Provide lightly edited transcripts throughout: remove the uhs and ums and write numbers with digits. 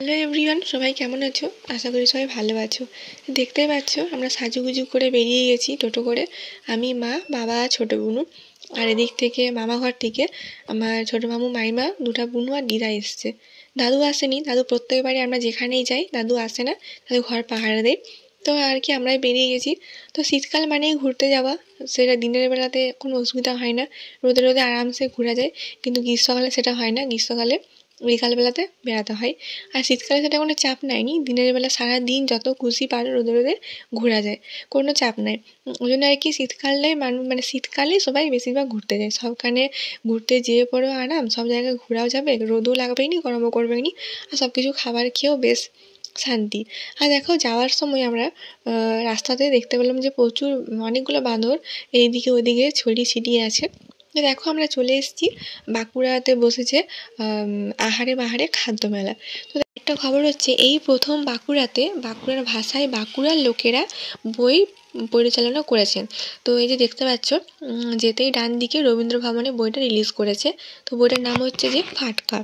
Hello everyone, সবাই কেমন আছো? আশা করি সবাই ভালো আছো। দেখতেই পাচ্ছ আমরা সাজুগুজু করে বেরিয়ে গেছি টোটো করে। আমি, মা, বাবা, ছোটো বুনু। আর এদিক থেকে মামা ঘর থেকে আমার ছোটো মামু, মাইমা, দুটা বুনু আর দিদা এসছে। দাদু আসেনি, দাদু প্রত্যেকবারই আমরা যেখানেই যাই দাদু আসে না, দাদু ঘর পাহারা দেয়। তো আর কি আমরাই বেরিয়ে গেছি। তো শীতকাল মানেই ঘুরতে যাওয়া, সেটা দিনের বেলাতে কোনো অসুবিধা হয় না, রোদে রোদে আরামসে ঘোরা যায়। কিন্তু গ্রীষ্মকালে সেটা হয় না, গ্রীষ্মকালে বিকালবেলাতে বেড়াতে হয়। আর শীতকালে সেটা কোনো চাপ নেয়নি, দিনের বেলা সারাদিন যত খুশি পারো রোদে রোদে ঘোরা যায়, কোনো চাপ নাই। ওই জন্য আর কি শীতকালে মানে শীতকালেই সবাই বেশিরভাগ ঘুরতে যায়। সবখানে ঘুরতে যেয়ে পড়েও আরাম, সব জায়গায় ঘোরাও যাবে, রোদও লাগবেই নি, গরমও করবে নি, আর সব কিছু খাবার খেয়েও বেশ শান্তি। আর দেখো যাওয়ার সময় আমরা রাস্তাতে দেখতে পেলাম যে প্রচুর অনেকগুলো বাঁদর এইদিকে ওইদিকে ছড়িয়ে ছিটিয়ে আছে। তো দেখো আমরা চলে এসেছি, বাঁকুড়াতে বসেছে আহারে বাহারে খাদ্য মেলা। তো একটা খবর হচ্ছে, এই প্রথম বাঁকুড়াতে বাঁকুড়ার ভাষায় বাঁকুড়ার লোকেরা বই পরিচালনা করেছেন। তো এই যে দেখতে পাচ্ছ, যেতেই ডান দিকে রবীন্দ্র ভবনে বইটা রিলিজ করেছে। তো বইটার নাম হচ্ছে যে ফাটকা।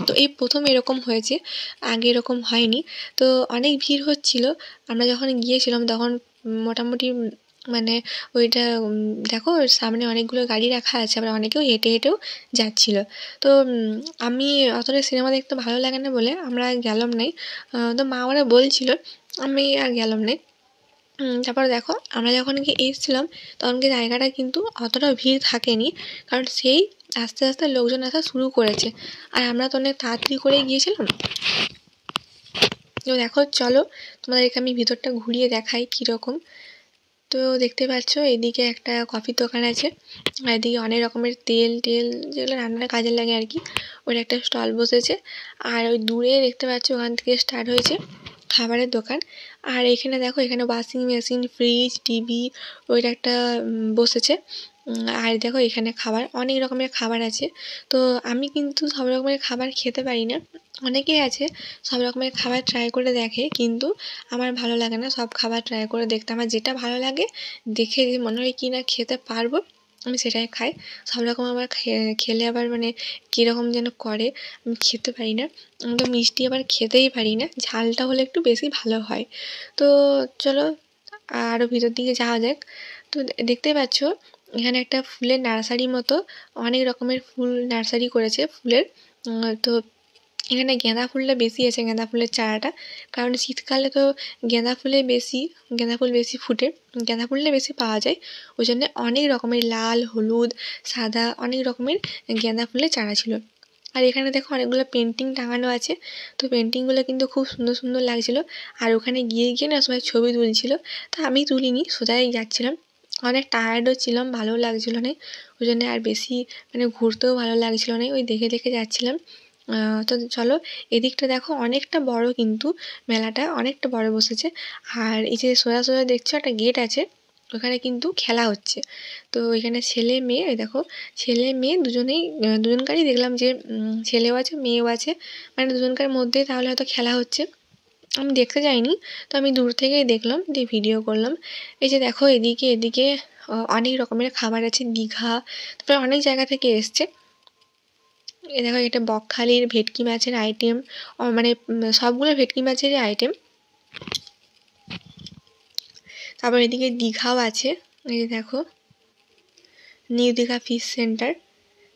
তো এই প্রথম এরকম হয়েছে, আগে এরকম হয়নি। তো অনেক ভিড় হচ্ছিল, আমরা যখন গিয়েছিলাম তখন মোটামুটি মানে ওইটা দেখো সামনে অনেকগুলো গাড়ি রাখা আছে, আবার অনেকেও হেঁটে হেঁটেও যাচ্ছিল। তো আমি অতটা সিনেমা দেখতে ভালো লাগে না বলে আমরা গেলাম নাই। তো মা ওরা বলছিল, আমি আর গেলাম নাই। তারপর দেখো আমরা যখন কি এসেছিলাম তখন কি জায়গাটা কিন্তু অতটাও ভিড় থাকেনি, কারণ সেই আস্তে আস্তে লোকজন আসা শুরু করেছে, আর আমরা তো অনেক তাড়াতাড়ি করে গিয়েছিলাম। তো দেখো চলো তোমাদেরকে আমি ভিতরটা ঘুরিয়ে দেখাই কীরকম। তো দেখতে পাচ্ছ এদিকে একটা কফির দোকান আছে, আর এদিকে অনেক রকমের তেল টেল যেগুলো রান্নার কাজে লাগে আর কি, ওর একটা স্টল বসেছে। আর ওই দূরে দেখতে পাচ্ছ ওখান থেকে স্টার্ট হয়েছে খাবারের দোকান। আর এখানে দেখো এখানে ওয়াশিং মেশিন, ফ্রিজ, টিভি ওইটা একটা বসেছে। আর দেখো এখানে খাবার, অনেক রকমের খাবার আছে। তো আমি কিন্তু সব রকমের খাবার খেতে পারি না, অনেকেই আছে সব রকমের খাবার ট্রাই করে দেখে, কিন্তু আমার ভালো লাগে না সব খাবার ট্রাই করে দেখতে। আমার যেটা ভালো লাগে দেখে যে মনে হয় কি না খেতে পারবো, আমি সেটাই খাই। সব রকম আবার খেলে আবার মানে কীরকম যেন করে, আমি খেতে পারি না। আমি তো মিষ্টি আবার খেতেই পারি না, ঝালটা হলে একটু বেশি ভালো হয়। তো চলো আরও ভিতর দিকে যাওয়া যাক। তো দেখতেই পাচ্ছ এখানে একটা ফুলের নার্সারির মতো, অনেক রকমের ফুল নার্সারি করেছে ফুলের। তো এখানে গাঁদা ফুলটা বেশি আছে, গাঁদা ফুলের চারাটা, কারণ শীতকালে তো গাঁদা ফুল বেশি ফুটে, গাঁদা ফুলটা বেশি পাওয়া যায়। ওই জন্য অনেক রকমের লাল, হলুদ, সাদা অনেক রকমের গাঁদা ফুলের চারা ছিল। আর এখানে দেখো অনেকগুলো পেন্টিং টাঙানো আছে। তো পেন্টিংগুলো কিন্তু খুব সুন্দর সুন্দর লাগছিলো। আর ওখানে গিয়ে গিয়ে না সবাই ছবি তুলছিল, তা আমি তুলিনি, সোজাই যাচ্ছিলাম। অনেক টায়ার্ডও ছিলাম, ভালোও লাগছিলো না, ওই জন্য আর বেশি মানে ঘুরতেও ভালো লাগছিলো না, ওই দেখে দেখে যাচ্ছিলাম। তো চলো এদিকটা দেখো অনেকটা বড়, কিন্তু মেলাটা অনেকটা বড় বসেছে। আর এই যে সোজা সোজা দেখছো একটা গেট আছে, ওখানে কিন্তু খেলা হচ্ছে। তো এখানে ছেলে মেয়ে, দেখো ছেলে মেয়ে দুজনেই, দুজনকারই দেখলাম যে ছেলেও আছে মেয়েও আছে, মানে দুজনকার মধ্যেই তাহলে হয়তো খেলা হচ্ছে। আমি দেখতে যাইনি, তো আমি দূর থেকেই দেখলাম, দিয়ে ভিডিও করলাম। এই যে দেখো এদিকে এদিকে অনেক রকমের খাবার আছে, দীঘা, তারপরে অনেক জায়গা থেকে এসছে। এ দেখো এটা বকখালির ভেটকি মাছের আইটেম, মানে সবগুলো ভেটকি মাছেরই আইটেম। তারপর এদিকে দীঘাও আছে, এই যে দেখো নিউ দীঘা ফিশ সেন্টার।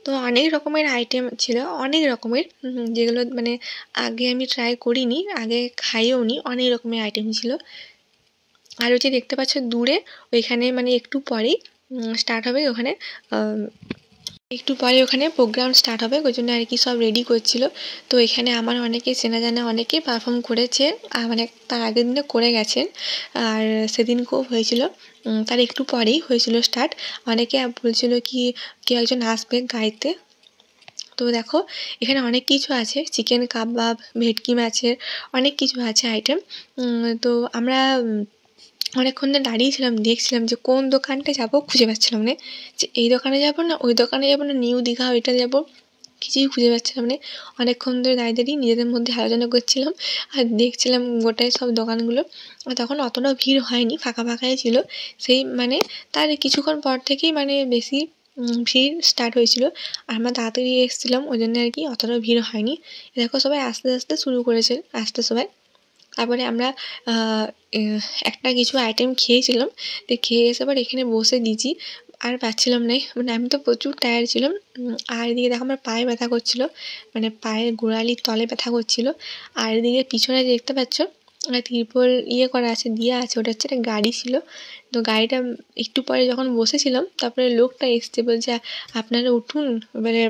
তো অনেক রকমের আইটেম ছিল, অনেক রকমের, যেগুলো মানে আগে আমি ট্রাই করিনি, আগে খাইও নি, অনেক রকমের আইটেম ছিল। আর ওই যে দেখতে পাচ্ছ দূরে, ওইখানে মানে একটু পরেই স্টার্ট হবে, ওখানে একটু পরে ওখানে প্রোগ্রাম স্টার্ট হবে, ওই জন্য আর কি সব রেডি করছিল। তো এখানে আমার অনেকে চেনা জানা অনেকে পারফর্ম করেছে, মানে তার আগের দিনে করে গেছেন, আর সেদিনকেও হয়েছিল, তার একটু পরেই হয়েছিল স্টার্ট। অনেকে বলছিল কি কেউ একজন আসবে গাইতে। তো দেখো এখানে অনেক কিছু আছে, চিকেন কাবাব, ভেটকি মাছের অনেক কিছু আছে আইটেম। তো আমরা অনেকক্ষণ ধরে দাঁড়িয়েছিলাম, দেখছিলাম যে কোন দোকানটায় যাবো, খুঁজে পাচ্ছিলাম না, যে এই দোকানে যাবো না ওই দোকানে যাবো না নিউ দীঘা ওইটা যাবো, কিছুই খুঁজে পাচ্ছিলাম না। অনেকক্ষণ ধরে দাঁড়িয়ে দাঁড়িয়ে নিজেদের মধ্যে আলোচনা করছিলাম আর দেখছিলাম গোটায় সব দোকানগুলো। তখন অতটাও ভিড় হয়নি, ফাঁকা ফাঁকাই ছিল। সেই মানে তার কিছুক্ষণ পর থেকেই মানে বেশি ভিড় স্টার্ট হয়েছিল, আর আমরা তাড়াতাড়ি এসেছিলাম ওই জন্য আর কি অতটা ভিড় হয়নি। দেখো সবাই আস্তে আস্তে শুরু করেছে, আসতে সবাই। তারপরে আমরা একটা কিছু আইটেম খেয়েছিলাম, তো খেয়ে এসে আবার এখানে বসে দিয়েছি, আর পাচ্ছিলাম না, মানে আমি তো প্রচুর টায়ার্ড ছিলাম। আর এদিকে দেখো আমার পায়ে ব্যথা করছিল, মানে পায়ের গোড়ালির তলে ব্যথা করছিল। আর এদিকে পিছনে দেখতে পাচ্ছ তিরপল করা আছে, দিয়ে আছে, ওটা হচ্ছে একটা গাড়ি ছিল। তো গাড়িটা একটু পরে যখন বসেছিলাম, তারপরে লোকটা এসছে, বলছে আপনারা উঠুন, এবারে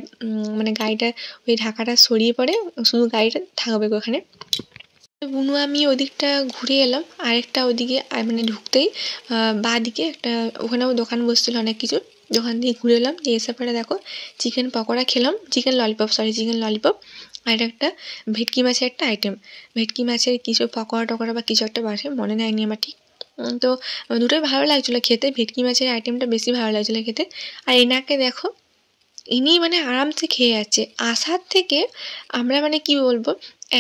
মানে গাড়িটা ওই ঢাকাটা সরিয়ে পড়ে শুধু গাড়িটা থাকবে ওখানে। বুনু আমি ওদিকটা ঘুরে এলাম, আরেকটা ওদিকে মানে ঢুকতেই বাঁ দিকে একটা ওখানেও দোকান বসছিল অনেক কিছু, দোকান দিয়ে ঘুরে এলাম, দিয়ে এসে পরে দেখো চিকেন পকোড়া খেলাম, চিকেন ললিপপ, আর একটা ভেটকি মাছের একটা আইটেম, ভেটকি মাছের কিছু পকোড়া টকোড়া বা কিছু একটা বাসে, মনে নেয়নি আমার ঠিক। তো দুটোই ভালো লাগছিলো খেতে, ভেটকি মাছের আইটেমটা বেশি ভালো লাগছিলো খেতে। আর এনাকে দেখো, ইনি মানে আরামসে খেয়ে যাচ্ছে। আসার থেকে আমরা মানে কি বলবো,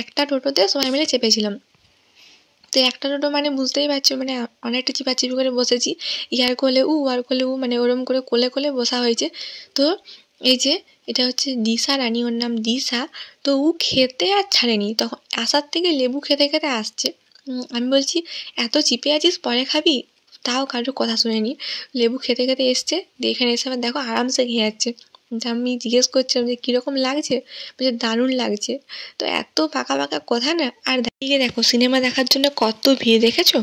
একটা টোটোতে সবাই মিলে চেপেছিলাম, তো একটা টোটো মানে বুঝতেই পারছো, মানে অনেকটা চিপাচিপি করে বসেছি, ইয়ার কোলে উ আর কোলে উ, মানে ওরম করে কোলে কোলে বসা হয়েছে। তো এই যে এটা হচ্ছে দিশা রানী, ওর নাম দিশা। তো ও খেতে আর ছাড়েনি, তখন আসার থেকে লেবু খেতে খেতে আসছে। আমি বলছি এত চিপে আছিস, পরে খাবি, তাও কারোর কথা শুনেনি, লেবু খেতে খেতে এসছে। দিয়ে এখানে এসে আবার দেখো আরামসে খেয়ে যাচ্ছে। আমি জিজ্ঞেস করছিলাম যে কীরকম লাগছে, বলছে দারুণ লাগছে। তো এত পাকা পাকা কথা না। আর দিকে দেখো সিনেমা দেখার জন্য কত ভিড়, দেখেছো?